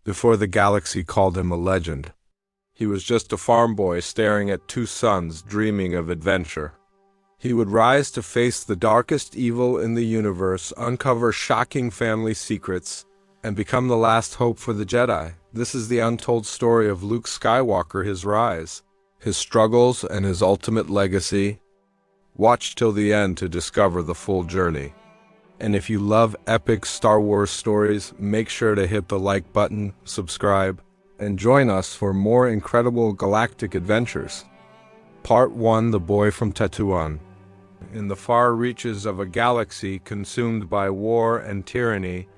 before the galaxy called him a legend. He was just a farm boy staring at two suns, dreaming of adventure. He would rise to face the darkest evil in the universe, uncover shocking family secrets, and become the last hope for the Jedi. This is the untold story of Luke Skywalker, his rise, his struggles, and his ultimate legacy. Watch till the end to discover the full journey. And if you love epic Star Wars stories, make sure to hit the like button, subscribe, and join us for more incredible galactic adventures. Part 1: The Boy from Tatooine. In the far reaches of a galaxy consumed by war and tyranny,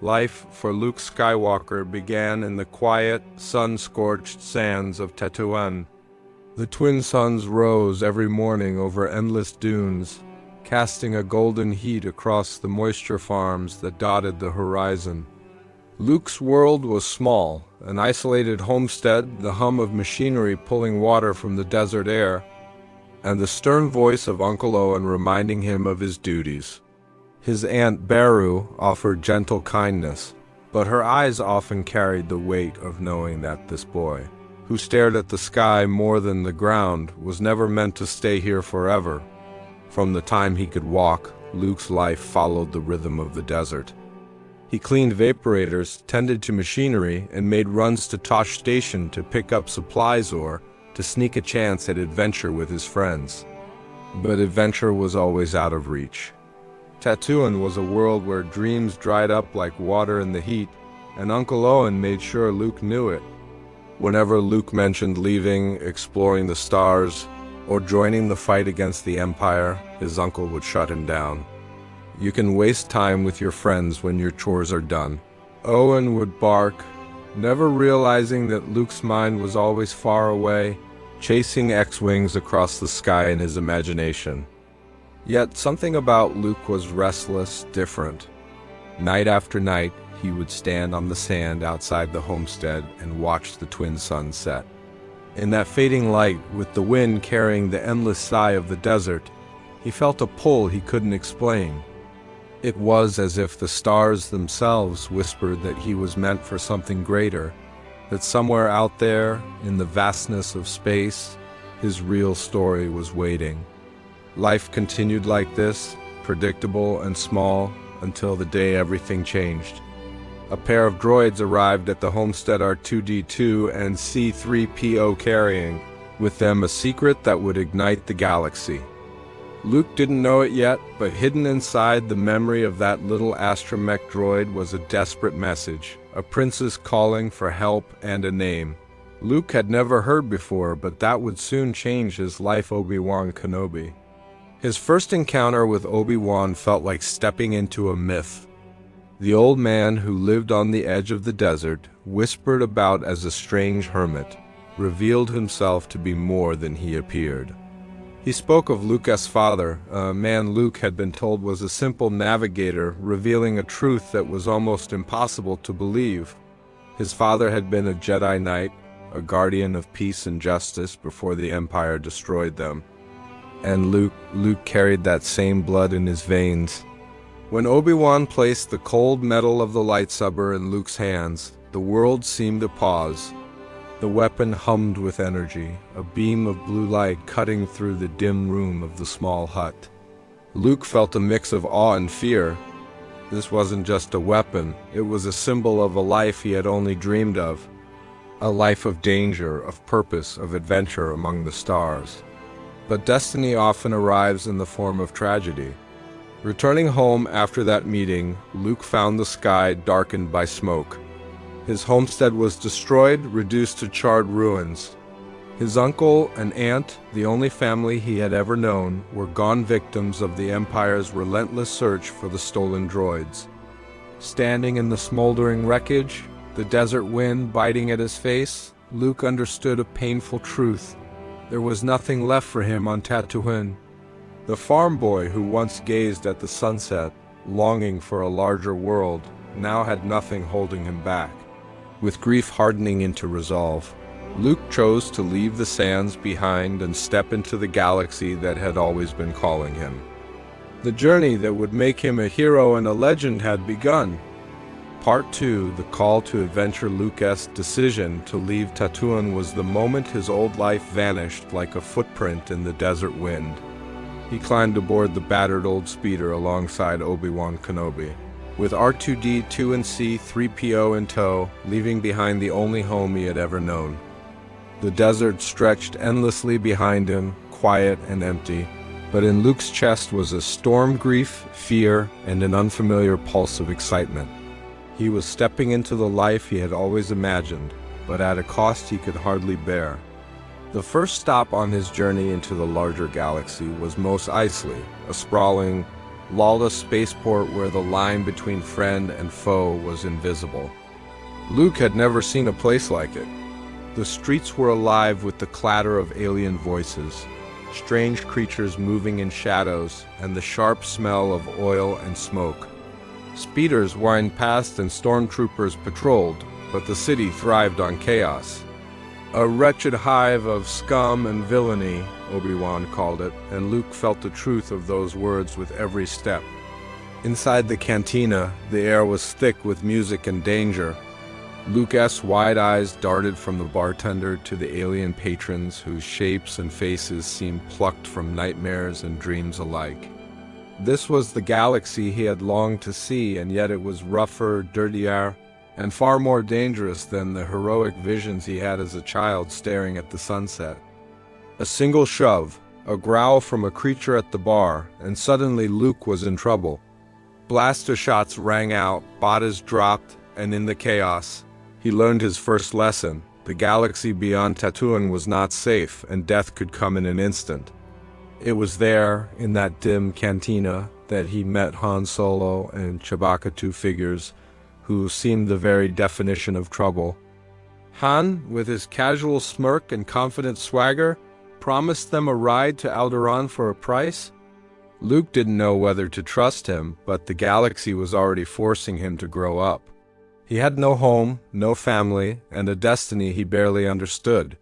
life for Luke Skywalker began in the quiet, sun-scorched sands of Tatooine. The twin suns rose every morning over endless dunes, casting a golden heat across the moisture farms that dotted the horizon. Luke's world was small, an isolated homestead, the hum of machinery pulling water from the desert air, and the stern voice of Uncle Owen reminding him of his duties. His Aunt Beru offered gentle kindness, but her eyes often carried the weight of knowing that this boy, who stared at the sky more than the ground, was never meant to stay here forever. From the time he could walk, Luke's life followed the rhythm of the desert. He cleaned vaporators, tended to machinery, and made runs to Tosh Station to pick up supplies or to sneak a chance at adventure with his friends. But adventure was always out of reach. Tatooine was a world where dreams dried up like water in the heat, and Uncle Owen made sure Luke knew it. Whenever Luke mentioned leaving, exploring the stars, or joining the fight against the Empire, his uncle would shut him down. "You can waste time with your friends when your chores are done," Owen would bark, never realizing that Luke's mind was always far away, chasing X-wings across the sky in his imagination. Yet something about Luke was restless, different. Night after night, he would stand on the sand outside the homestead and watch the twin suns set. In that fading light, with the wind carrying the endless sigh of the desert, he felt a pull he couldn't explain. It was as if the stars themselves whispered that he was meant for something greater, that somewhere out there, in the vastness of space, his real story was waiting. Life continued like this, predictable and small, until the day everything changed. A pair of droids arrived at the homestead, R2-D2 and C-3PO, carrying with them a secret that would ignite the galaxy. Luke didn't know it yet, but hidden inside the memory of that little astromech droid was a desperate message, a princess calling for help and a name Luke had never heard before, but that would soon change his life. Obi-Wan Kenobi. His first encounter with Obi-Wan felt like stepping into a myth. The old man who lived on the edge of the desert, whispered about as a strange hermit, revealed himself to be more than he appeared. He spoke of Luke's father, a man Luke had been told was a simple navigator, revealing a truth that was almost impossible to believe. His father had been a Jedi Knight, a guardian of peace and justice before the Empire destroyed them. And Luke carried that same blood in his veins. When Obi-Wan placed the cold metal of the lightsaber in Luke's hands, the world seemed to pause. The weapon hummed with energy, a beam of blue light cutting through the dim room of the small hut. Luke felt a mix of awe and fear. This wasn't just a weapon, it was a symbol of a life he had only dreamed of. A life of danger, of purpose, of adventure among the stars. But destiny often arrives in the form of tragedy. Returning home after that meeting, Luke found the sky darkened by smoke. His homestead was destroyed, reduced to charred ruins. His uncle and aunt, the only family he had ever known, were gone, victims of the Empire's relentless search for the stolen droids. Standing in the smoldering wreckage, the desert wind biting at his face, Luke understood a painful truth. There was nothing left for him on Tatooine. The farm boy who once gazed at the sunset, longing for a larger world, now had nothing holding him back. With grief hardening into resolve, Luke chose to leave the sands behind and step into the galaxy that had always been calling him. The journey that would make him a hero and a legend had begun. Part 2, the call to adventure. Luke's decision to leave Tatooine was the moment his old life vanished like a footprint in the desert wind. He climbed aboard the battered old speeder alongside Obi-Wan Kenobi, with R2-D2 and C-3PO in tow, leaving behind the only home he had ever known. The desert stretched endlessly behind him, quiet and empty, but in Luke's chest was a storm, grief, fear, and an unfamiliar pulse of excitement. He was stepping into the life he had always imagined, but at a cost he could hardly bear. The first stop on his journey into the larger galaxy was Mos Eisley, a sprawling, lawless spaceport where the line between friend and foe was invisible. Luke had never seen a place like it. The streets were alive with the clatter of alien voices, strange creatures moving in shadows, and the sharp smell of oil and smoke. Speeders whined past and stormtroopers patrolled, but the city thrived on chaos. A wretched hive of scum and villainy, Obi-Wan called it, and Luke felt the truth of those words with every step. Inside the cantina, the air was thick with music and danger. Luke's wide eyes darted from the bartender to the alien patrons whose shapes and faces seemed plucked from nightmares and dreams alike. This was the galaxy he had longed to see, and yet it was rougher, dirtier, and far more dangerous than the heroic visions he had as a child staring at the sunset. A single shove, a growl from a creature at the bar, and suddenly Luke was in trouble. Blaster shots rang out, bodies dropped, and in the chaos, he learned his first lesson. The galaxy beyond Tatooine was not safe, and death could come in an instant. It was there, in that dim cantina, that he met Han Solo and Chewbacca, two figures who seemed the very definition of trouble. Han, with his casual smirk and confident swagger, promised them a ride to Alderaan for a price. Luke didn't know whether to trust him, but the galaxy was already forcing him to grow up. He had no home, no family, and a destiny he barely understood.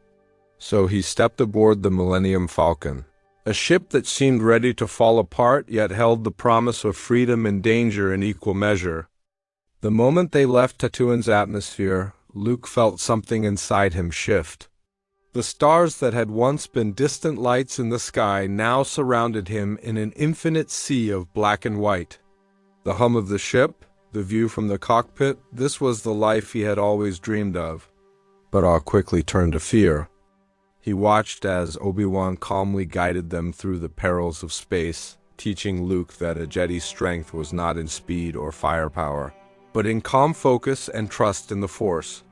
So he stepped aboard the Millennium Falcon, a ship that seemed ready to fall apart yet held the promise of freedom and danger in equal measure. The moment they left Tatooine's atmosphere, Luke felt something inside him shift. The stars that had once been distant lights in the sky now surrounded him in an infinite sea of black and white. The hum of the ship, the view from the cockpit, this was the life he had always dreamed of. But awe quickly turned to fear. He watched as Obi-Wan calmly guided them through the perils of space, teaching Luke that a Jedi's strength was not in speed or firepower, but in calm focus and trust in the Force.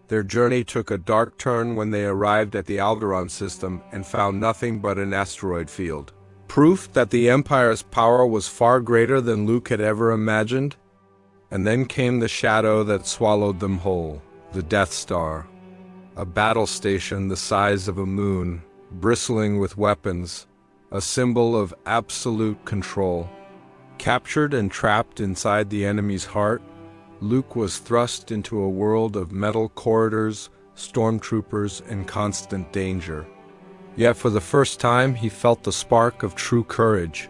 Their journey took a dark turn when they arrived at the Alderaan system and found nothing but an asteroid field. Proof that the Empire's power was far greater than Luke had ever imagined. And then came the shadow that swallowed them whole, the Death Star. A battle station the size of a moon, bristling with weapons, a symbol of absolute control. Captured and trapped inside the enemy's heart, Luke was thrust into a world of metal corridors, stormtroopers, and constant danger. Yet for the first time he felt the spark of true courage.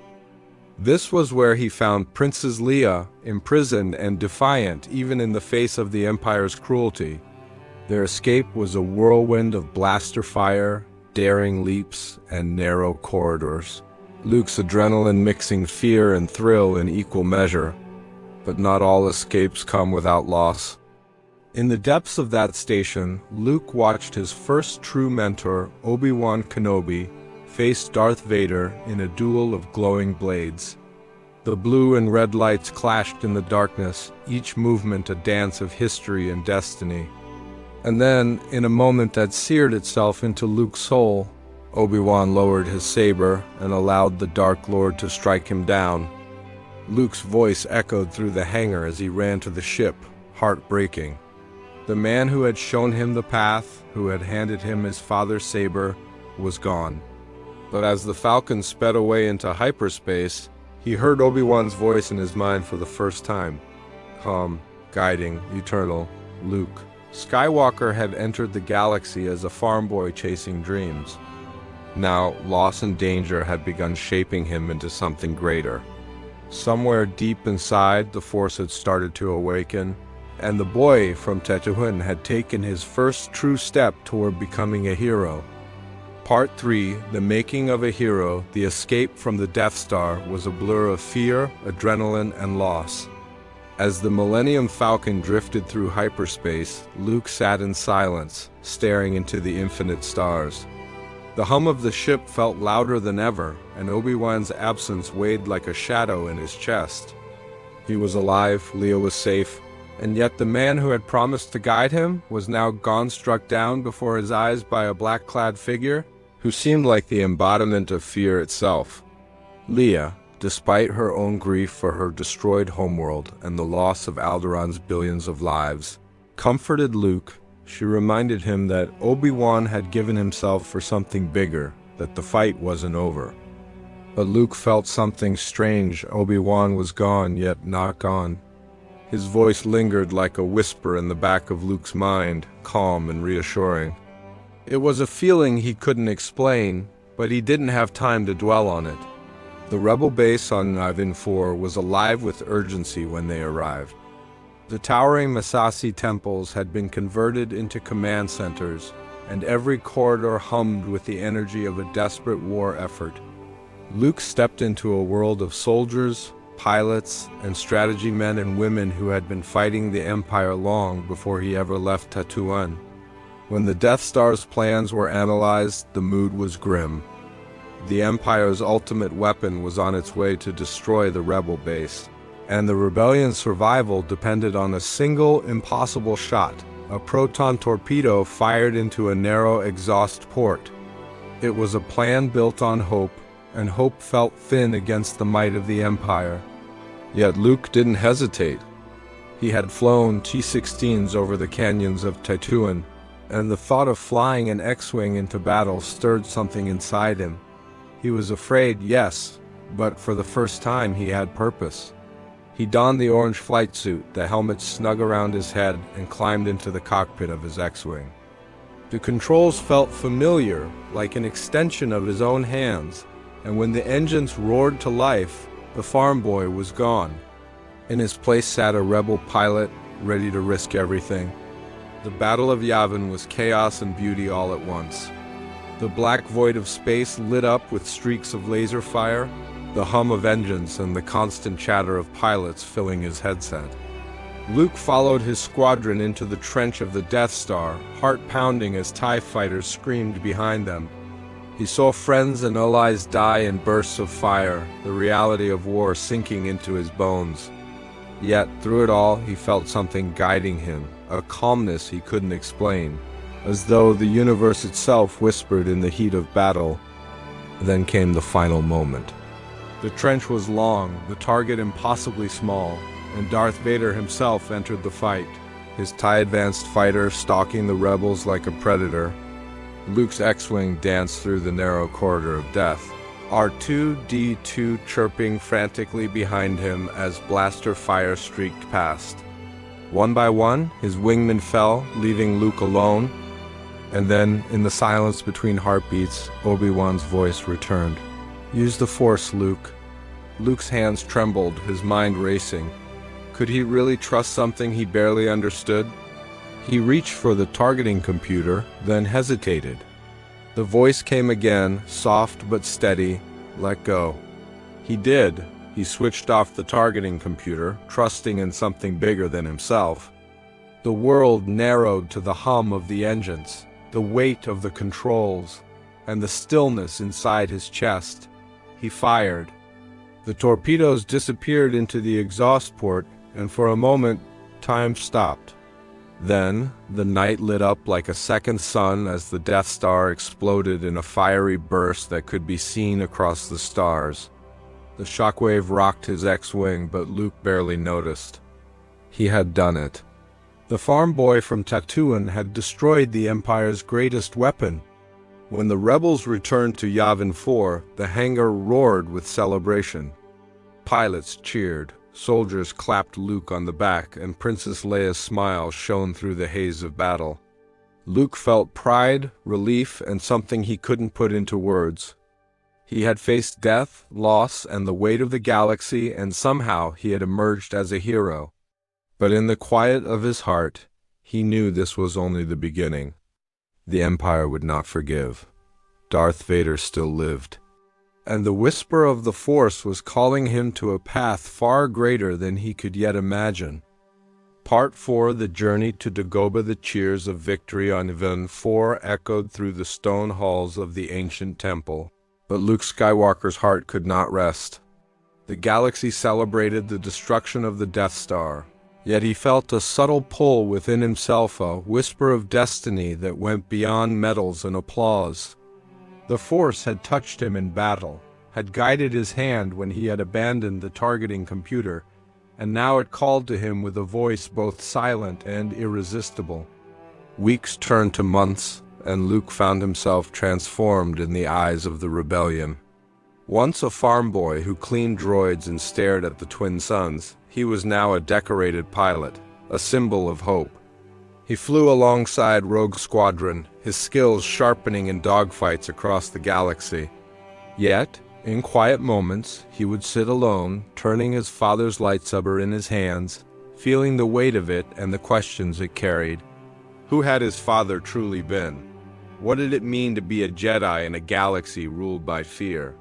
This was where he found Princess Leia, imprisoned and defiant even in the face of the Empire's cruelty. Their escape was a whirlwind of blaster fire, daring leaps, and narrow corridors. Luke's adrenaline mixing fear and thrill in equal measure. But not all escapes come without loss. In the depths of that station, Luke watched his first true mentor, Obi-Wan Kenobi, face Darth Vader in a duel of glowing blades. The blue and red lights clashed in the darkness, each movement a dance of history and destiny. And then, in a moment that seared itself into Luke's soul, Obi-Wan lowered his saber and allowed the Dark Lord to strike him down. Luke's voice echoed through the hangar as he ran to the ship, heart-breaking. The man who had shown him the path, who had handed him his father's saber, was gone. But as the Falcon sped away into hyperspace, he heard Obi-Wan's voice in his mind for the first time. Calm, guiding, eternal, Luke. Skywalker had entered the galaxy as a farm boy chasing dreams. Now, loss and danger had begun shaping him into something greater. Somewhere deep inside, the Force had started to awaken, and the boy from Tatooine had taken his first true step toward becoming a hero. Part 3, The Making of a Hero, The Escape from the Death Star, was a blur of fear, adrenaline, and loss. As the Millennium Falcon drifted through hyperspace, Luke sat in silence, staring into the infinite stars. The hum of the ship felt louder than ever, and Obi-Wan's absence weighed like a shadow in his chest. He was alive, Leia was safe, and yet the man who had promised to guide him was now gone, struck down before his eyes by a black-clad figure who seemed like the embodiment of fear itself. Leia, despite her own grief for her destroyed homeworld and the loss of Alderaan's billions of lives, comforted Luke. She reminded him that Obi-Wan had given himself for something bigger, that the fight wasn't over. But Luke felt something strange. Obi-Wan was gone, yet not gone. His voice lingered like a whisper in the back of Luke's mind, calm and reassuring. It was a feeling he couldn't explain, but he didn't have time to dwell on it. The rebel base on Yavin 4 was alive with urgency when they arrived. The towering Massassi temples had been converted into command centers, and every corridor hummed with the energy of a desperate war effort. Luke stepped into a world of soldiers, pilots, and strategy men and women who had been fighting the Empire long before he ever left Tatooine. When the Death Star's plans were analyzed, the mood was grim. The Empire's ultimate weapon was on its way to destroy the rebel base, and the rebellion's survival depended on a single, impossible shot, a proton torpedo fired into a narrow exhaust port. It was a plan built on hope, and hope felt thin against the might of the Empire. Yet Luke didn't hesitate. He had flown T-16s over the canyons of Tatooine, and the thought of flying an X-Wing into battle stirred something inside him. He was afraid, yes, but for the first time he had purpose. He donned the orange flight suit, the helmet snug around his head, and climbed into the cockpit of his X-Wing. The controls felt familiar, like an extension of his own hands, and when the engines roared to life, the farm boy was gone. In his place sat a rebel pilot, ready to risk everything. The Battle of Yavin was chaos and beauty all at once. The black void of space lit up with streaks of laser fire, the hum of engines and the constant chatter of pilots filling his headset. Luke followed his squadron into the trench of the Death Star, heart pounding as TIE fighters screamed behind them. He saw friends and allies die in bursts of fire, the reality of war sinking into his bones. Yet, through it all, he felt something guiding him, a calmness he couldn't explain, as though the universe itself whispered in the heat of battle. Then came the final moment. The trench was long, the target impossibly small, and Darth Vader himself entered the fight, his TIE Advanced fighter stalking the rebels like a predator. Luke's X-Wing danced through the narrow corridor of death, R2-D2 chirping frantically behind him as blaster fire streaked past. One by one, his wingmen fell, leaving Luke alone. And then, in the silence between heartbeats, Obi-Wan's voice returned. "Use the Force, Luke." Luke's hands trembled, his mind racing. Could he really trust something he barely understood? He reached for the targeting computer, then hesitated. The voice came again, soft but steady. "Let go." He did. He switched off the targeting computer, trusting in something bigger than himself. The world narrowed to the hum of the engines, the weight of the controls, and the stillness inside his chest. He fired. The torpedoes disappeared into the exhaust port, and for a moment, time stopped. Then, the night lit up like a second sun as the Death Star exploded in a fiery burst that could be seen across the stars. The shockwave rocked his X-Wing, but Luke barely noticed. He had done it. The farm boy from Tatooine had destroyed the Empire's greatest weapon. When the rebels returned to Yavin 4, the hangar roared with celebration. Pilots cheered, soldiers clapped Luke on the back, and Princess Leia's smile shone through the haze of battle. Luke felt pride, relief, and something he couldn't put into words. He had faced death, loss, and the weight of the galaxy, and somehow he had emerged as a hero. But in the quiet of his heart, he knew this was only the beginning. The Empire would not forgive. Darth Vader still lived. And the whisper of the Force was calling him to a path far greater than he could yet imagine. Part 4, The Journey to Dagobah. The cheers of victory on Yavin 4 echoed through the stone halls of the ancient temple. But Luke Skywalker's heart could not rest. The galaxy celebrated the destruction of the Death Star. Yet he felt a subtle pull within himself, a whisper of destiny that went beyond medals and applause. The Force had touched him in battle, had guided his hand when he had abandoned the targeting computer, and now it called to him with a voice both silent and irresistible. Weeks turned to months, and Luke found himself transformed in the eyes of the rebellion. Once a farm boy who cleaned droids and stared at the twin suns, he was now a decorated pilot, a symbol of hope. He flew alongside Rogue Squadron, his skills sharpening in dogfights across the galaxy. Yet, in quiet moments, he would sit alone, turning his father's lightsaber in his hands, feeling the weight of it and the questions it carried. Who had his father truly been? What did it mean to be a Jedi in a galaxy ruled by fear?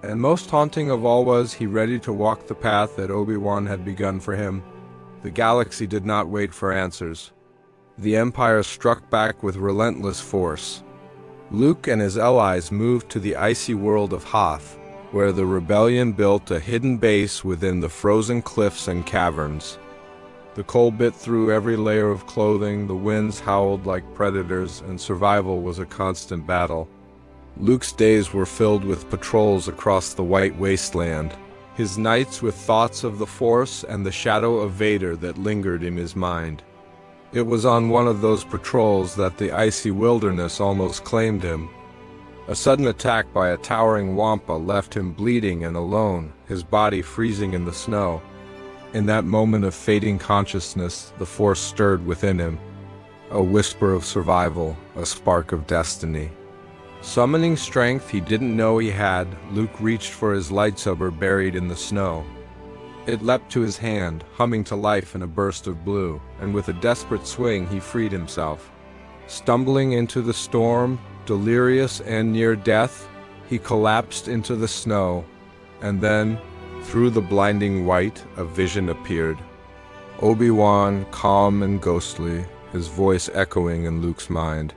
And most haunting of all was he ready to walk the path that Obi-Wan had begun for him. The galaxy did not wait for answers. The Empire struck back with relentless force. Luke and his allies moved to the icy world of Hoth, where the rebellion built a hidden base within the frozen cliffs and caverns. The cold bit through every layer of clothing, the winds howled like predators, and survival was a constant battle. Luke's days were filled with patrols across the white wasteland, his nights with thoughts of the Force and the shadow of Vader that lingered in his mind. It was on one of those patrols that the icy wilderness almost claimed him. A sudden attack by a towering wampa left him bleeding and alone, his body freezing in the snow. In that moment of fading consciousness, the Force stirred within him. A whisper of survival, a spark of destiny. Summoning strength he didn't know he had, Luke reached for his lightsaber buried in the snow. It leapt to his hand, humming to life in a burst of blue, and with a desperate swing he freed himself. Stumbling into the storm, delirious and near death, he collapsed into the snow, and then, through the blinding white, a vision appeared. Obi-Wan, calm and ghostly, his voice echoing in Luke's mind.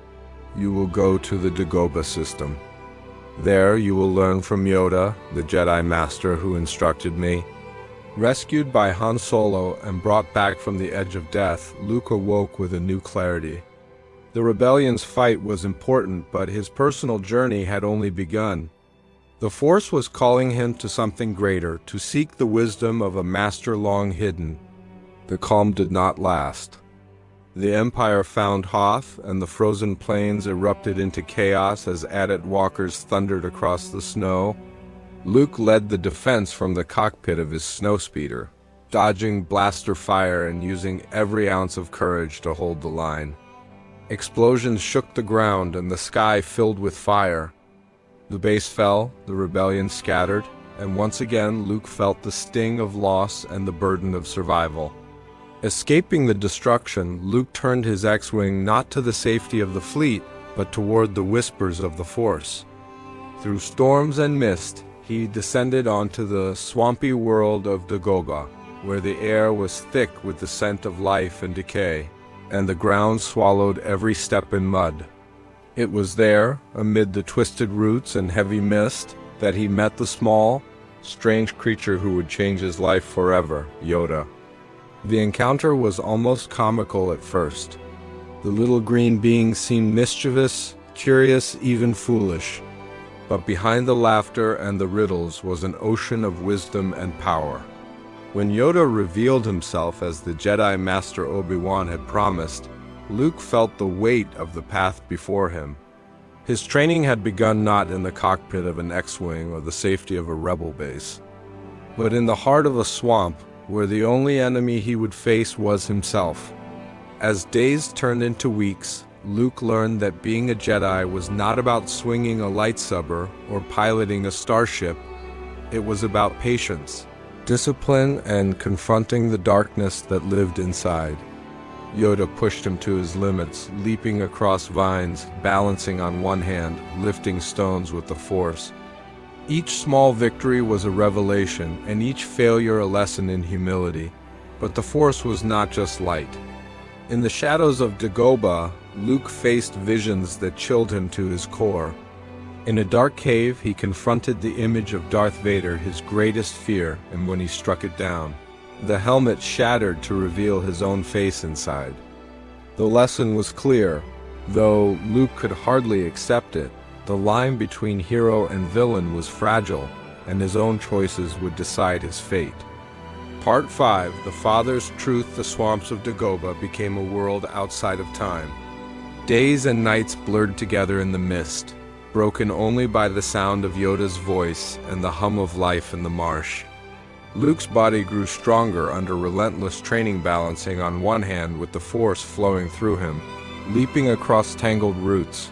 You will go to the Dagobah system. There you will learn from Yoda, the Jedi Master who instructed me. Rescued by Han Solo and brought back from the edge of death, Luke awoke with a new clarity. The rebellion's fight was important, but his personal journey had only begun. The Force was calling him to something greater, to seek the wisdom of a master long hidden. The calm did not last. The Empire found Hoth, and the frozen plains erupted into chaos as Adat walkers thundered across the snow. Luke led the defense from the cockpit of his snowspeeder, dodging blaster fire and using every ounce of courage to hold the line. Explosions shook the ground and the sky filled with fire. The base fell, the rebellion scattered, and once again Luke felt the sting of loss and the burden of survival. Escaping the destruction, Luke turned his X-Wing not to the safety of the fleet, but toward the whispers of the Force. Through storms and mist, he descended onto the swampy world of Dagobah, where the air was thick with the scent of life and decay, and the ground swallowed every step in mud. It was there, amid the twisted roots and heavy mist, that he met the small, strange creature who would change his life forever, Yoda. The encounter was almost comical at first. The little green being seemed mischievous, curious, even foolish. But behind the laughter and the riddles was an ocean of wisdom and power. When Yoda revealed himself as the Jedi Master Obi-Wan had promised, Luke felt the weight of the path before him. His training had begun not in the cockpit of an X-Wing or the safety of a rebel base, but in the heart of a swamp where the only enemy he would face was himself. As days turned into weeks, Luke learned that being a Jedi was not about swinging a lightsaber or piloting a starship. It was about patience, discipline and confronting the darkness that lived inside. Yoda pushed him to his limits, leaping across vines, balancing on one hand, lifting stones with the Force. Each small victory was a revelation, and each failure a lesson in humility. But the Force was not just light. In the shadows of Dagobah, Luke faced visions that chilled him to his core. In a dark cave, he confronted the image of Darth Vader, his greatest fear, and when he struck it down, the helmet shattered to reveal his own face inside. The lesson was clear, though Luke could hardly accept it. The line between hero and villain was fragile, and his own choices would decide his fate. Part 5, The Father's Truth, The Swamps of Dagobah became a world outside of time. Days and nights blurred together in the mist, broken only by the sound of Yoda's voice and the hum of life in the marsh. Luke's body grew stronger under relentless training, balancing on one hand with the Force flowing through him, leaping across tangled roots,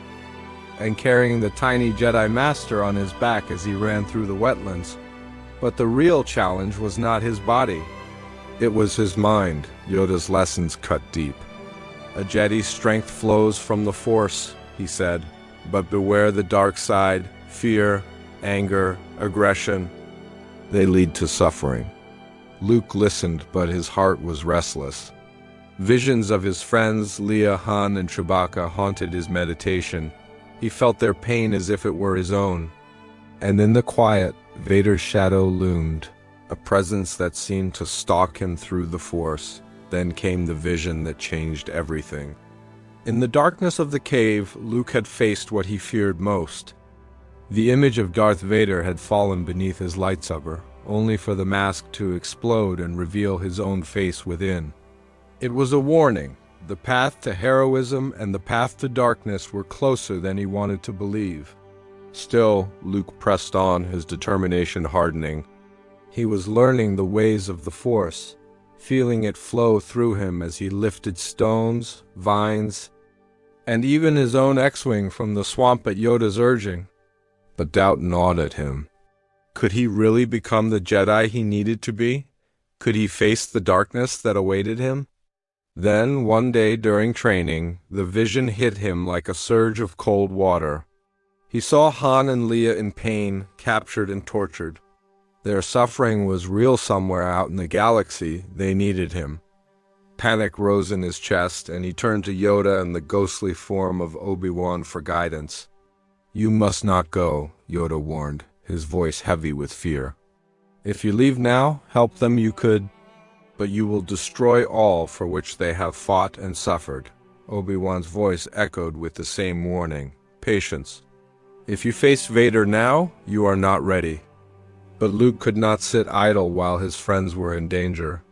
and carrying the tiny Jedi Master on his back as he ran through the wetlands. But the real challenge was not his body. It was his mind. Yoda's lessons cut deep. A Jedi's strength flows from the Force, he said, but beware the dark side, fear, anger, aggression. They lead to suffering. Luke listened, but his heart was restless. Visions of his friends, Leia, Han, and Chewbacca haunted his meditation. He felt their pain as if it were his own. And in the quiet, Vader's shadow loomed, a presence that seemed to stalk him through the Force. Then came the vision that changed everything. In the darkness of the cave, Luke had faced what he feared most. The image of Darth Vader had fallen beneath his lightsaber, only for the mask to explode and reveal his own face within. It was a warning. The path to heroism and the path to darkness were closer than he wanted to believe. Still, Luke pressed on, his determination hardening. He was learning the ways of the Force, feeling it flow through him as he lifted stones, vines, and even his own X-Wing from the swamp at Yoda's urging. But doubt gnawed at him. Could he really become the Jedi he needed to be? Could he face the darkness that awaited him? Then, one day during training, the vision hit him like a surge of cold water. He saw Han and Leia in pain, captured and tortured. Their suffering was real somewhere out in the galaxy. They needed him. Panic rose in his chest, and he turned to Yoda and the ghostly form of Obi-Wan for guidance. "You must not go," Yoda warned, his voice heavy with fear. "If you leave now, help them you could, but you will destroy all for which they have fought and suffered." Obi-Wan's voice echoed with the same warning. "Patience. If you face Vader now, you are not ready." But Luke could not sit idle while his friends were in danger.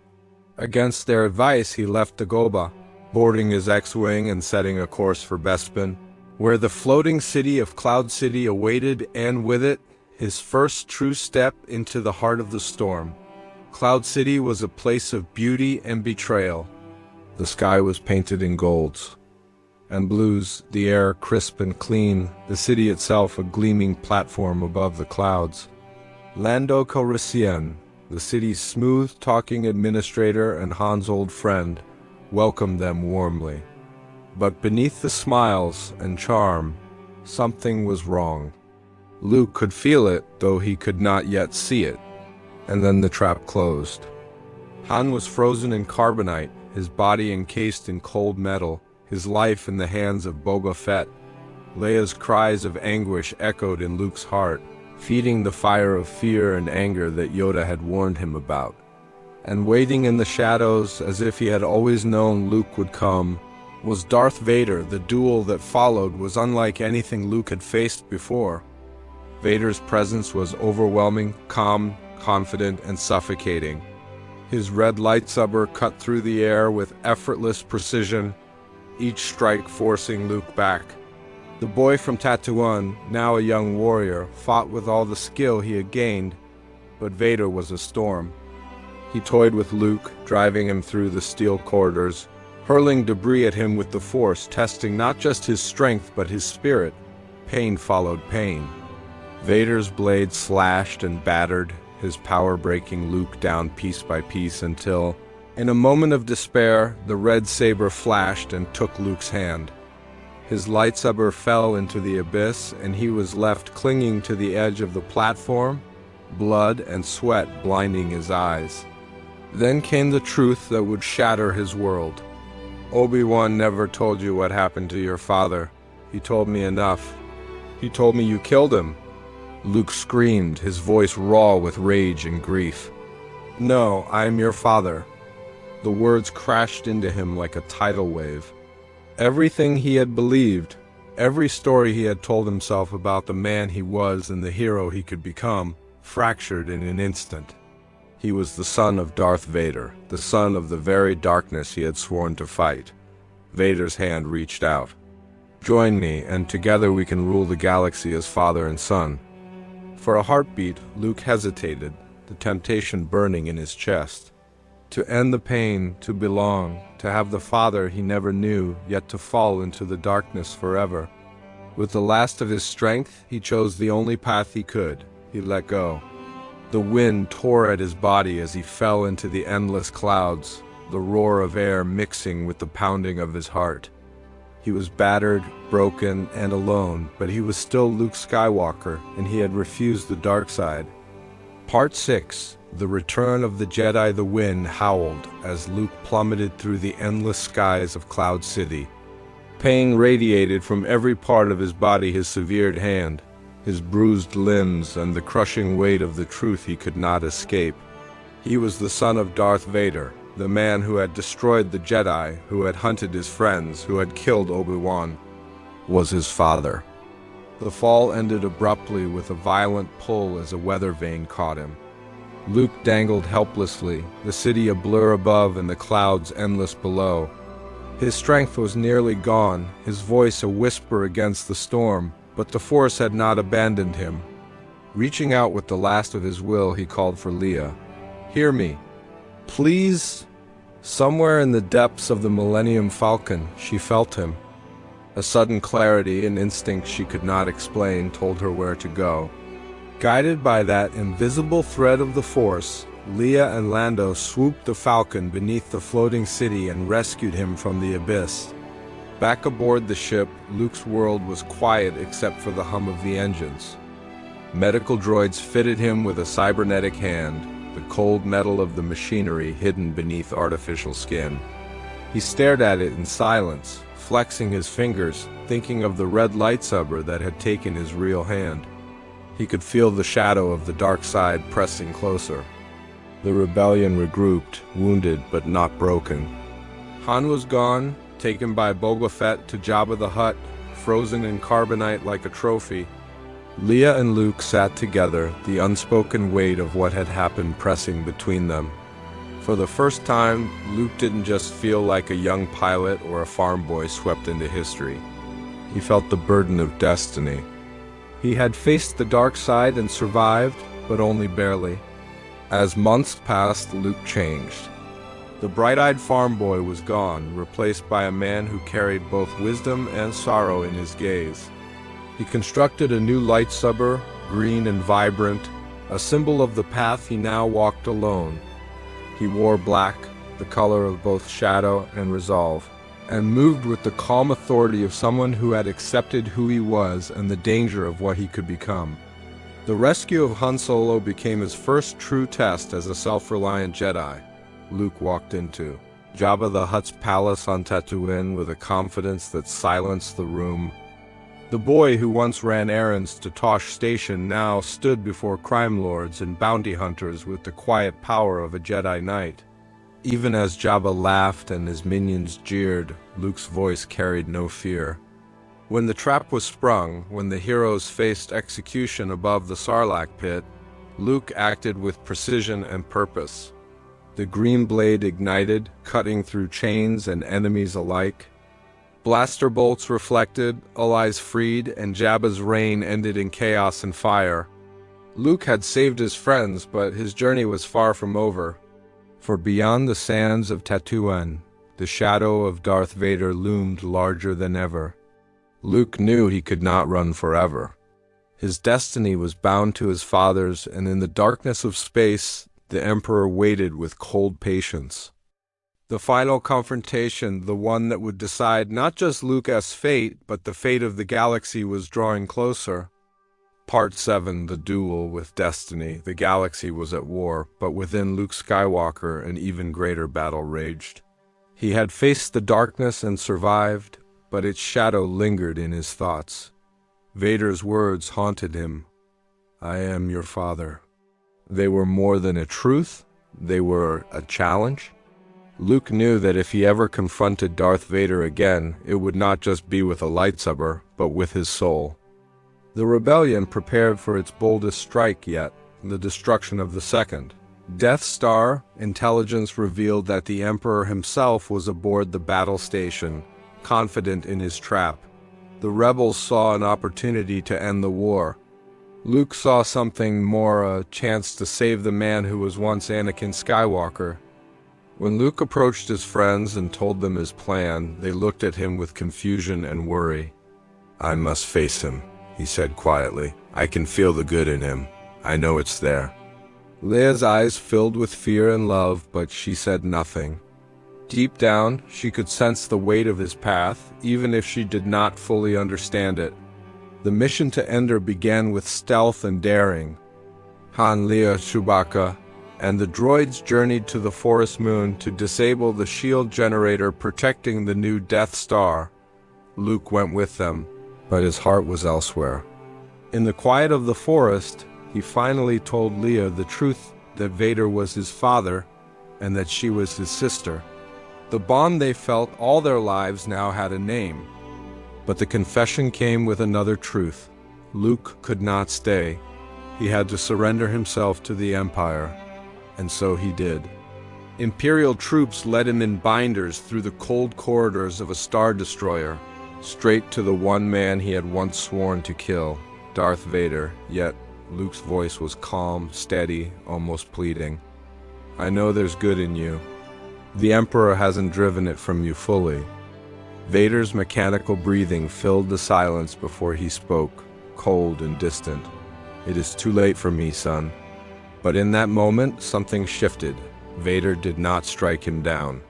Against their advice, he left Dagobah, boarding his X-Wing and setting a course for Bespin, where the floating city of Cloud City awaited, and with it, his first true step into the heart of the storm. Cloud City was a place of beauty and betrayal. The sky was painted in golds and blues, the air crisp and clean, the city itself a gleaming platform above the clouds. Lando Calrissian, the city's smooth-talking administrator and Han's old friend, welcomed them warmly. But beneath the smiles and charm, something was wrong. Luke could feel it, though he could not yet see it. And then the trap closed. Han was frozen in carbonite, his body encased in cold metal, his life in the hands of Boba Fett. Leia's cries of anguish echoed in Luke's heart, feeding the fire of fear and anger that Yoda had warned him about. And waiting in the shadows, as if he had always known Luke would come, was Darth Vader. The duel that followed was unlike anything Luke had faced before. Vader's presence was overwhelming, calm, confident, and suffocating. His red lightsaber cut through the air with effortless precision, each strike forcing Luke back. The boy from Tatooine, now a young warrior, fought with all the skill he had gained, but Vader was a storm. He toyed with Luke, driving him through the steel corridors, hurling debris at him with the Force, testing not just his strength but his spirit. Pain followed pain. Vader's blade slashed and battered, his power breaking Luke down piece by piece until, in a moment of despair, the red saber flashed and took Luke's hand. His lightsaber fell into the abyss, and he was left clinging to the edge of the platform, blood and sweat blinding his eyes. Then came the truth that would shatter his world. Obi-Wan never told you what happened to your father. He told me enough. He told me you killed him. Luke screamed, his voice raw with rage and grief. No, I am your father. The words crashed into him like a tidal wave. Everything he had believed, every story he had told himself about the man he was and the hero he could become, fractured in an instant. He was the son of Darth Vader, the son of the very darkness he had sworn to fight. Vader's hand reached out. Join me, and together we can rule the galaxy as father and son. For a heartbeat, Luke hesitated, the temptation burning in his chest. To end the pain, to belong, to have the father he never knew, yet to fall into the darkness forever. With the last of his strength, he chose the only path he could. He let go. The wind tore at his body as he fell into the endless clouds, the roar of air mixing with the pounding of his heart. He was battered, broken, and alone, but he was still Luke Skywalker, and he had refused the dark side. Part 6. The Return of the Jedi. The wind howled as Luke plummeted through the endless skies of Cloud City. Pain radiated from every part of his body, his severed hand, his bruised limbs, and the crushing weight of the truth he could not escape. He was the son of Darth Vader, the man who had destroyed the Jedi, who had hunted his friends, who had killed Obi-Wan. Was his father. The fall ended abruptly with a violent pull as a weather vane caught him. Luke dangled helplessly, the city a blur above and the clouds endless below. His strength was nearly gone, his voice a whisper against the storm, but the Force had not abandoned him. Reaching out with the last of his will, he called for Leia. Hear me. Please. Somewhere in the depths of the Millennium Falcon, she felt him. A sudden clarity, an instinct she could not explain, told her where to go. Guided by that invisible thread of the Force, Leia and Lando swooped the Falcon beneath the floating city and rescued him from the abyss. Back aboard the ship, Luke's world was quiet except for the hum of the engines. Medical droids fitted him with a cybernetic hand, the cold metal of the machinery hidden beneath artificial skin. He stared at it in silence, flexing his fingers, thinking of the red lightsaber that had taken his real hand. He could feel the shadow of the dark side pressing closer. The rebellion regrouped, wounded but not broken. Han was gone, taken by Boba Fett to Jabba the Hutt, frozen in carbonite like a trophy. Leia and Luke sat together, the unspoken weight of what had happened pressing between them. For the first time, Luke didn't just feel like a young pilot or a farm boy swept into history. He felt the burden of destiny. He had faced the dark side and survived, but only barely. As months passed, Luke changed. The bright-eyed farm boy was gone, replaced by a man who carried both wisdom and sorrow in his gaze. He constructed a new lightsaber, green and vibrant, a symbol of the path he now walked alone. He wore black, the color of both shadow and resolve, and moved with the calm authority of someone who had accepted who he was and the danger of what he could become. The rescue of Han Solo became his first true test as a self-reliant Jedi. Luke walked into Jabba the Hutt's palace on Tatooine with a confidence that silenced the room. The boy who once ran errands to Tosh Station now stood before crime lords and bounty hunters with the quiet power of a Jedi Knight. Even as Jabba laughed and his minions jeered, Luke's voice carried no fear. When the trap was sprung, when the heroes faced execution above the Sarlacc pit, Luke acted with precision and purpose. The green blade ignited, cutting through chains and enemies alike. Blaster bolts reflected, allies freed, and Jabba's reign ended in chaos and fire. Luke had saved his friends, but his journey was far from over. For beyond the sands of Tatooine, the shadow of Darth Vader loomed larger than ever. Luke knew he could not run forever. His destiny was bound to his father's, and in the darkness of space, the Emperor waited with cold patience. The final confrontation, the one that would decide not just Luke's fate, but the fate of the galaxy, was drawing closer. Part 7, The Duel with Destiny. The galaxy was at war, but within Luke Skywalker an even greater battle raged. He had faced the darkness and survived, but its shadow lingered in his thoughts. Vader's words haunted him. "I am your father." They were more than a truth, they were a challenge. Luke knew that if he ever confronted Darth Vader again, it would not just be with a lightsaber, but with his soul. The rebellion prepared for its boldest strike yet, the destruction of the second Death Star. Intelligence revealed that the Emperor himself was aboard the battle station, confident in his trap. The rebels saw an opportunity to end the war. Luke saw something more, a chance to save the man who was once Anakin Skywalker. When Luke approached his friends and told them his plan, they looked at him with confusion and worry. "I must face him," he said quietly. "I can feel the good in him. I know it's there." Leia's eyes filled with fear and love, but she said nothing. Deep down, she could sense the weight of his path, even if she did not fully understand it. The mission to Endor began with stealth and daring. Han, Leia, Chewbacca, and the droids journeyed to the forest moon to disable the shield generator protecting the new Death Star. Luke went with them, but his heart was elsewhere. In the quiet of the forest, he finally told Leia the truth, that Vader was his father and that she was his sister. The bond they felt all their lives now had a name. But the confession came with another truth. Luke could not stay. He had to surrender himself to the Empire. And so he did. Imperial troops led him in binders through the cold corridors of a Star Destroyer, straight to the one man he had once sworn to kill, Darth Vader. Yet Luke's voice was calm, steady, almost pleading. "I know there's good in you. The Emperor hasn't driven it from you fully." Vader's mechanical breathing filled the silence before he spoke, cold and distant. "It is too late for me, son." But in that moment, something shifted. Vader did not strike him down.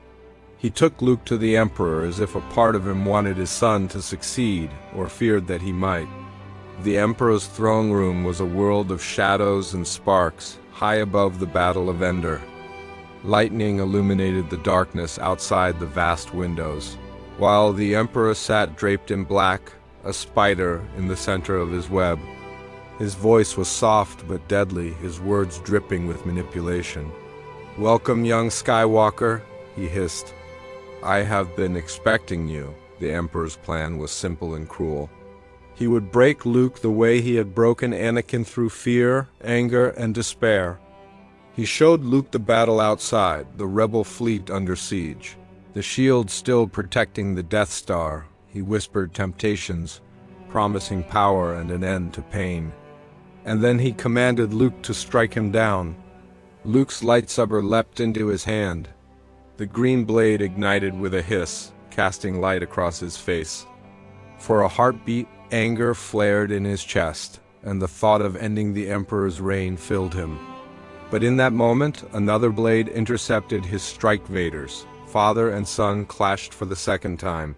He took Luke to the Emperor as if a part of him wanted his son to succeed, or feared that he might. The Emperor's throne room was a world of shadows and sparks, high above the Battle of Endor. Lightning illuminated the darkness outside the vast windows, while the Emperor sat draped in black, a spider in the center of his web. His voice was soft but deadly, his words dripping with manipulation. "Welcome, young Skywalker," he hissed. "I have been expecting you." The Emperor's plan was simple and cruel. He would break Luke the way he had broken Anakin through fear, anger, and despair. He showed Luke the battle outside, the rebel fleet under siege, the shield still protecting the Death Star. He whispered temptations, promising power and an end to pain. And then he commanded Luke to strike him down. Luke's lightsaber leapt into his hand. The green blade ignited with a hiss, casting light across his face. For a heartbeat, anger flared in his chest, and the thought of ending the Emperor's reign filled him. But in that moment, another blade intercepted his strike. Vader's. Father and son clashed for the second time.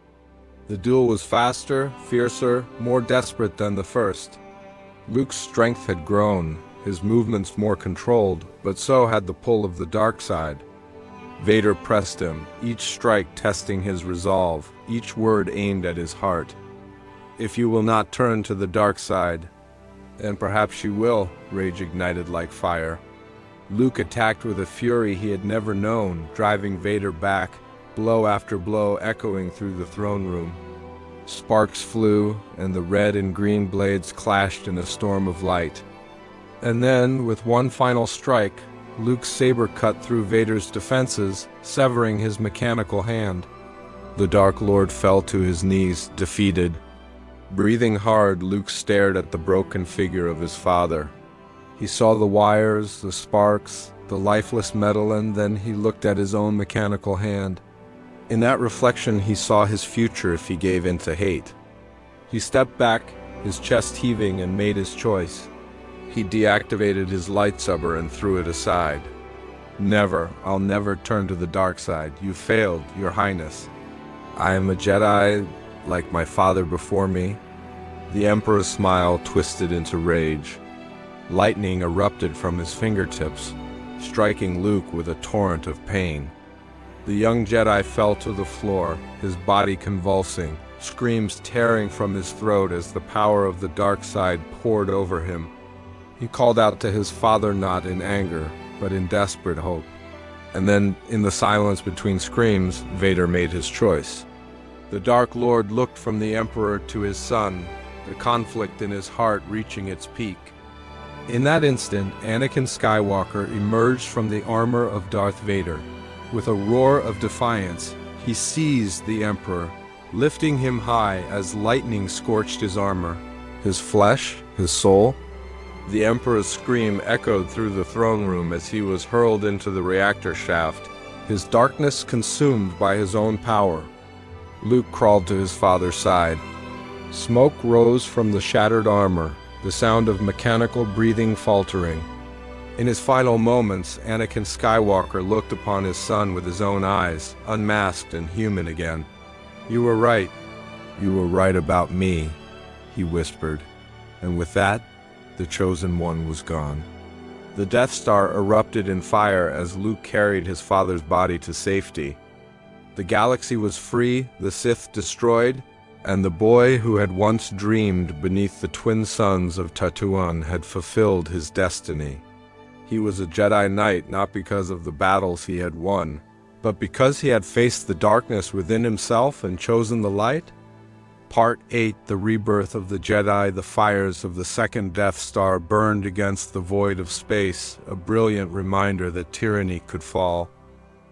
The duel was faster, fiercer, more desperate than the first. Luke's strength had grown, his movements more controlled, but so had the pull of the dark side. Vader pressed him, each strike testing his resolve, each word aimed at his heart. "If you will not turn to the dark side," "then perhaps you will," rage ignited like fire. Luke attacked with a fury he had never known, driving Vader back, blow after blow echoing through the throne room. Sparks flew, and the red and green blades clashed in a storm of light. And then, with one final strike, Luke's saber cut through Vader's defenses, severing his mechanical hand. The Dark Lord fell to his knees, defeated. Breathing hard, Luke stared at the broken figure of his father. He saw the wires, the sparks, the lifeless metal, and then he looked at his own mechanical hand. In that reflection, he saw his future if he gave in to hate. He stepped back, his chest heaving, and made his choice. He deactivated his lightsaber and threw it aside. "Never, I'll never turn to the dark side. You failed, Your Highness. I am a Jedi, like my father before me." The Emperor's smile twisted into rage. Lightning erupted from his fingertips, striking Luke with a torrent of pain. The young Jedi fell to the floor, his body convulsing, screams tearing from his throat as the power of the dark side poured over him. He called out to his father, not in anger, but in desperate hope. And then, in the silence between screams, Vader made his choice. The Dark Lord looked from the Emperor to his son, the conflict in his heart reaching its peak. In that instant, Anakin Skywalker emerged from the armor of Darth Vader. With a roar of defiance, he seized the Emperor, lifting him high as lightning scorched his armor, his flesh, his soul. The Emperor's scream echoed through the throne room as he was hurled into the reactor shaft, his darkness consumed by his own power. Luke crawled to his father's side. Smoke rose from the shattered armor, the sound of mechanical breathing faltering. In his final moments, Anakin Skywalker looked upon his son with his own eyes, unmasked and human again. "You were right. You were right about me," he whispered. And with that, the Chosen One was gone. The Death Star erupted in fire as Luke carried his father's body to safety. The galaxy was free, the Sith destroyed, and the boy who had once dreamed beneath the twin suns of Tatooine had fulfilled his destiny. He was a Jedi Knight not because of the battles he had won, but because he had faced the darkness within himself and chosen the light. Part 8, The Rebirth of the Jedi. The fires of the second Death Star burned against the void of space, a brilliant reminder that tyranny could fall.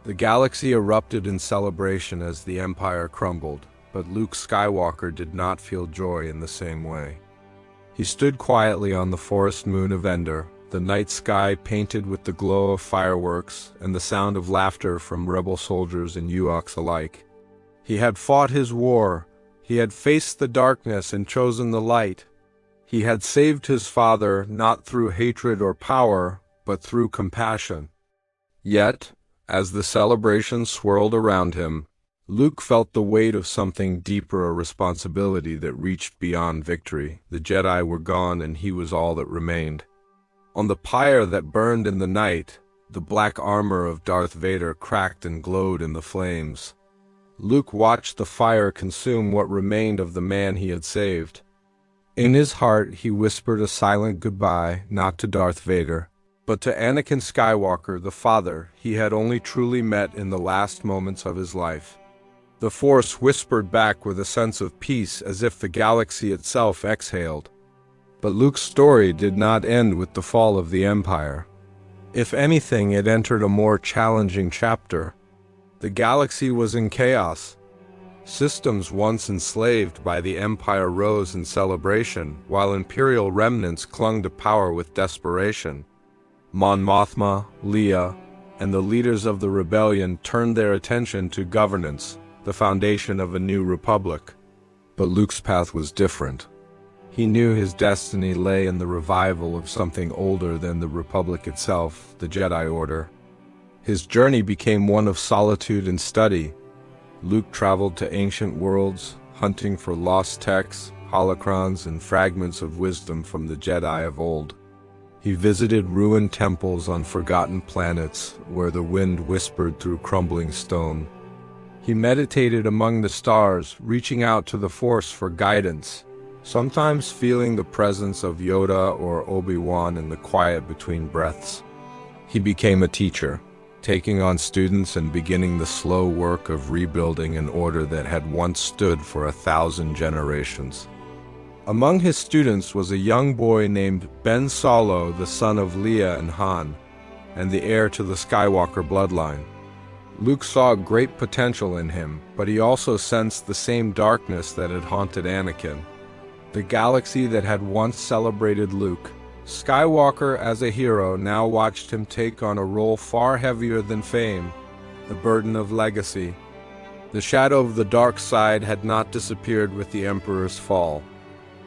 The galaxy erupted in celebration as the Empire crumbled, but Luke Skywalker did not feel joy in the same way. He stood quietly on the forest moon of Endor, the night sky painted with the glow of fireworks and the sound of laughter from rebel soldiers and Ewoks alike. He had fought his war. He had faced the darkness and chosen the light. He had saved his father not through hatred or power, but through compassion. Yet, as the celebration swirled around him, Luke felt the weight of something deeper, a responsibility that reached beyond victory. The Jedi were gone and he was all that remained. On the pyre that burned in the night, the black armor of Darth Vader cracked and glowed in the flames. Luke watched the fire consume what remained of the man he had saved. In his heart, he whispered a silent goodbye, not to Darth Vader, but to Anakin Skywalker, the father he had only truly met in the last moments of his life. The Force whispered back with a sense of peace, as if the galaxy itself exhaled. But Luke's story did not end with the fall of the Empire. If anything, it entered a more challenging chapter. The galaxy was in chaos. Systems once enslaved by the Empire rose in celebration, while Imperial remnants clung to power with desperation. Mon Mothma, Leia, and the leaders of the rebellion turned their attention to governance, the foundation of a new republic. But Luke's path was different. He knew his destiny lay in the revival of something older than the Republic itself, the Jedi Order. His journey became one of solitude and study. Luke traveled to ancient worlds, hunting for lost texts, holocrons, and fragments of wisdom from the Jedi of old. He visited ruined temples on forgotten planets where the wind whispered through crumbling stone. He meditated among the stars, reaching out to the Force for guidance, sometimes feeling the presence of Yoda or Obi-Wan in the quiet between breaths. He became a teacher, taking on students and beginning the slow work of rebuilding an order that had once stood for 1,000 generations. Among his students was a young boy named Ben Solo, the son of Leia and Han, and the heir to the Skywalker bloodline. Luke saw great potential in him, but he also sensed the same darkness that had haunted Anakin. The galaxy that had once celebrated Luke, Skywalker as a hero, now watched him take on a role far heavier than fame, the burden of legacy. The shadow of the dark side had not disappeared with the Emperor's fall.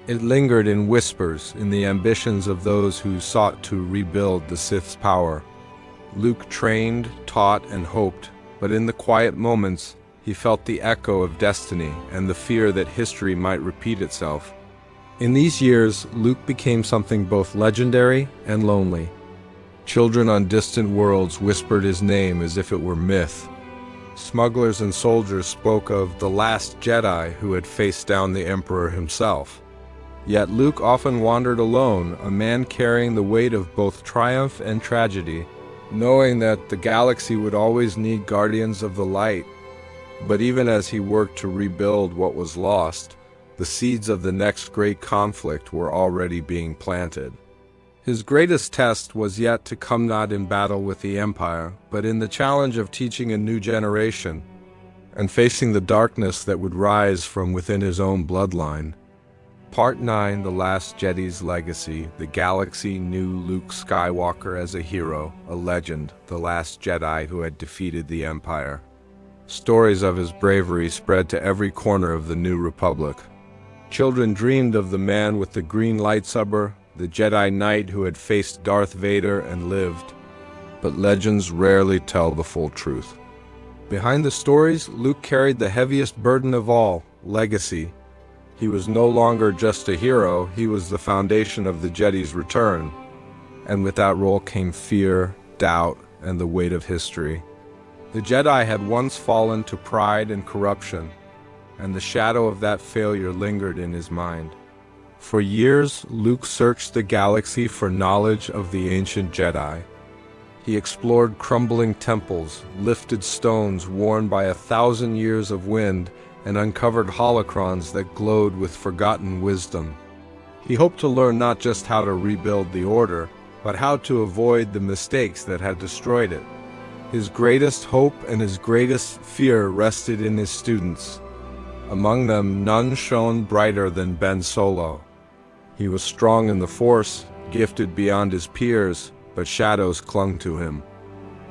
It lingered in whispers, in the ambitions of those who sought to rebuild the Sith's power. Luke trained, taught, and hoped, but in the quiet moments, he felt the echo of destiny and the fear that history might repeat itself. In these years, Luke became something both legendary and lonely. Children on distant worlds whispered his name as if it were myth. Smugglers and soldiers spoke of the last Jedi who had faced down the Emperor himself. Yet Luke often wandered alone, a man carrying the weight of both triumph and tragedy, knowing that the galaxy would always need guardians of the light. But even as he worked to rebuild what was lost, the seeds of the next great conflict were already being planted. His greatest test was yet to come, not in battle with the Empire, but in the challenge of teaching a new generation and facing the darkness that would rise from within his own bloodline. Part 9, The Last Jedi's Legacy. The galaxy knew Luke Skywalker as a hero, a legend, the last Jedi who had defeated the Empire. Stories of his bravery spread to every corner of the New Republic. Children dreamed of the man with the green lightsaber, the Jedi Knight who had faced Darth Vader and lived. But legends rarely tell the full truth. Behind the stories, Luke carried the heaviest burden of all, legacy. He was no longer just a hero, he was the foundation of the Jedi's return. And with that role came fear, doubt, and the weight of history. The Jedi had once fallen to pride and corruption, and the shadow of that failure lingered in his mind. For years, Luke searched the galaxy for knowledge of the ancient Jedi. He explored crumbling temples, lifted stones worn by 1,000 years of wind, and uncovered holocrons that glowed with forgotten wisdom. He hoped to learn not just how to rebuild the Order, but how to avoid the mistakes that had destroyed it. His greatest hope and his greatest fear rested in his students. Among them, none shone brighter than Ben Solo. He was strong in the Force, gifted beyond his peers, but shadows clung to him.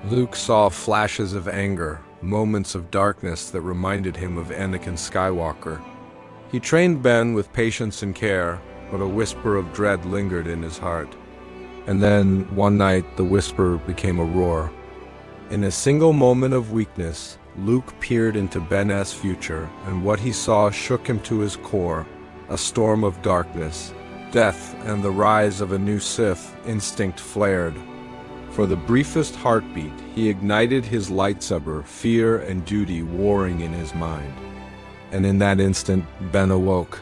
Luke saw flashes of anger, moments of darkness that reminded him of Anakin Skywalker. He trained Ben with patience and care, but a whisper of dread lingered in his heart. And then, one night, the whisper became a roar. In a single moment of weakness, Luke peered into Ben's future, and what he saw shook him to his core. A storm of darkness, death, and the rise of a new Sith. Instinct flared. For the briefest heartbeat, he ignited his lightsaber, fear and duty warring in his mind. And in that instant, Ben awoke.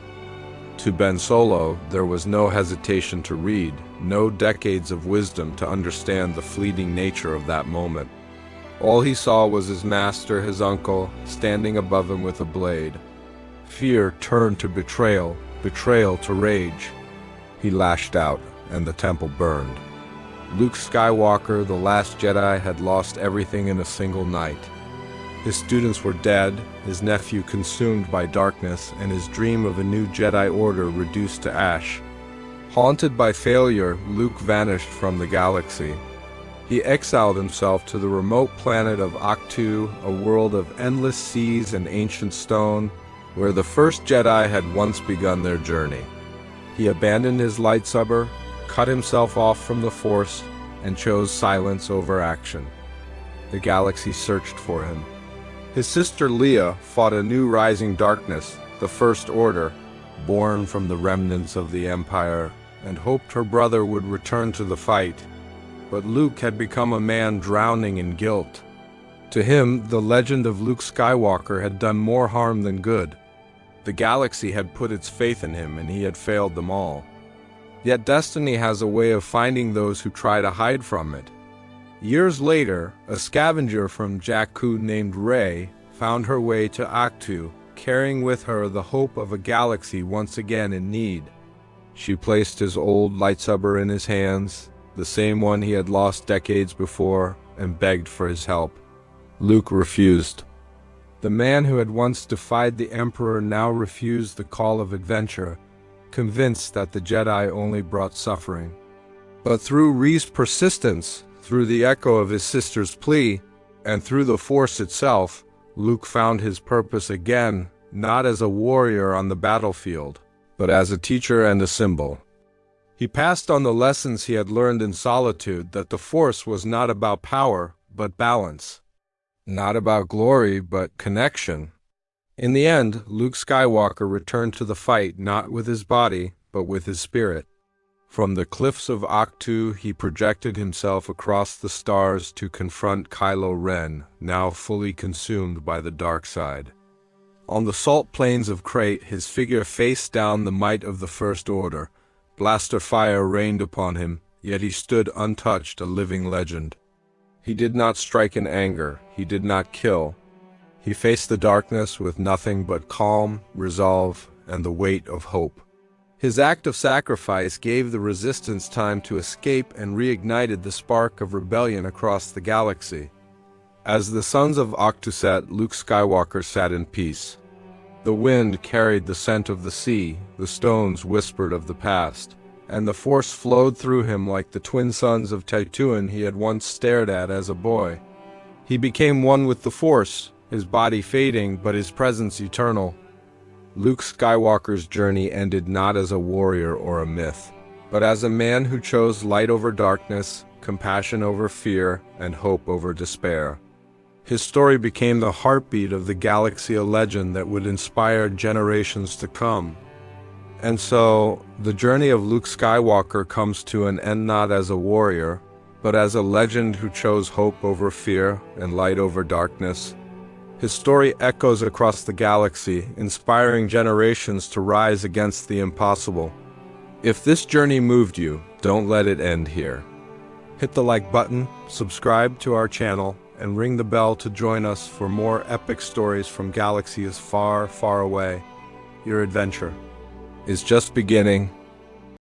To Ben Solo, there was no hesitation to read, no decades of wisdom to understand the fleeting nature of that moment. All he saw was his master, his uncle, standing above him with a blade. Fear turned to betrayal, betrayal to rage. He lashed out, and the temple burned. Luke Skywalker, the last Jedi, had lost everything in a single night. His students were dead, his nephew consumed by darkness, and his dream of a new Jedi Order reduced to ash. Haunted by failure, Luke vanished from the galaxy. He exiled himself to the remote planet of Ahch-To, a world of endless seas and ancient stone, where the first Jedi had once begun their journey. He abandoned his lightsaber, cut himself off from the Force, and chose silence over action. The galaxy searched for him. His sister Leia fought a new rising darkness, the First Order, born from the remnants of the Empire, and hoped her brother would return to the fight. But Luke had become a man drowning in guilt. To him, the legend of Luke Skywalker had done more harm than good. The galaxy had put its faith in him, and he had failed them all. Yet destiny has a way of finding those who try to hide from it. Years later, a scavenger from Jakku named Rey found her way to Ahch-To, carrying with her the hope of a galaxy once again in need. She placed his old lightsaber in his hands, the same one he had lost decades before, and begged for his help. Luke refused. The man who had once defied the Emperor now refused the call of adventure, convinced that the Jedi only brought suffering. But through Rey's persistence, through the echo of his sister's plea, and through the Force itself, Luke found his purpose again, not as a warrior on the battlefield, but as a teacher and a symbol. He passed on the lessons he had learned in solitude, that the Force was not about power, but balance. Not about glory, but connection. In the end, Luke Skywalker returned to the fight not with his body, but with his spirit. From the cliffs of Ahch-To, he projected himself across the stars to confront Kylo Ren, now fully consumed by the dark side. On the salt plains of Crate, his figure faced down the might of the First Order. Blaster fire rained upon him, yet he stood untouched, a living legend. He did not strike in anger, he did not kill. He faced the darkness with nothing but calm, resolve, and the weight of hope. His act of sacrifice gave the Resistance time to escape and reignited the spark of rebellion across the galaxy. As the sons of Ahch-To set, Luke Skywalker sat in peace. The wind carried the scent of the sea, the stones whispered of the past, and the Force flowed through him like the twin suns of Tatooine he had once stared at as a boy. He became one with the Force, his body fading but his presence eternal. Luke Skywalker's journey ended not as a warrior or a myth, but as a man who chose light over darkness, compassion over fear, and hope over despair. His story became the heartbeat of the galaxy, a legend that would inspire generations to come. And so, the journey of Luke Skywalker comes to an end not as a warrior, but as a legend who chose hope over fear and light over darkness. His story echoes across the galaxy, inspiring generations to rise against the impossible. If this journey moved you, don't let it end here. Hit the like button, subscribe to our channel, and ring the bell to join us for more epic stories from galaxies far, far away. Your adventure is just beginning.